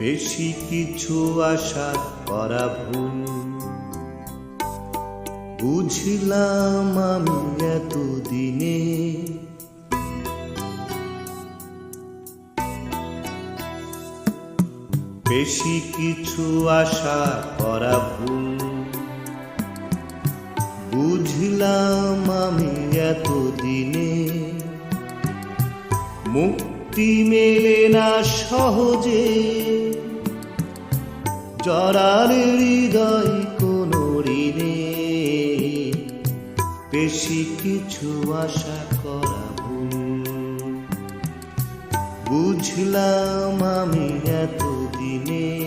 বেশি কিছু আশা করা ভুল, বুঝলাম আমি এতদিনে। বেশি কিছু আশা করা ভুল, বুঝলাম আমি এতদিনে। মুক্তি মেলে না সহজে, জড়ার হৃদয় কোনো ঋণে। বেশি কিছু আশা করা ভুল, বুঝলাম আমি এতদিনে।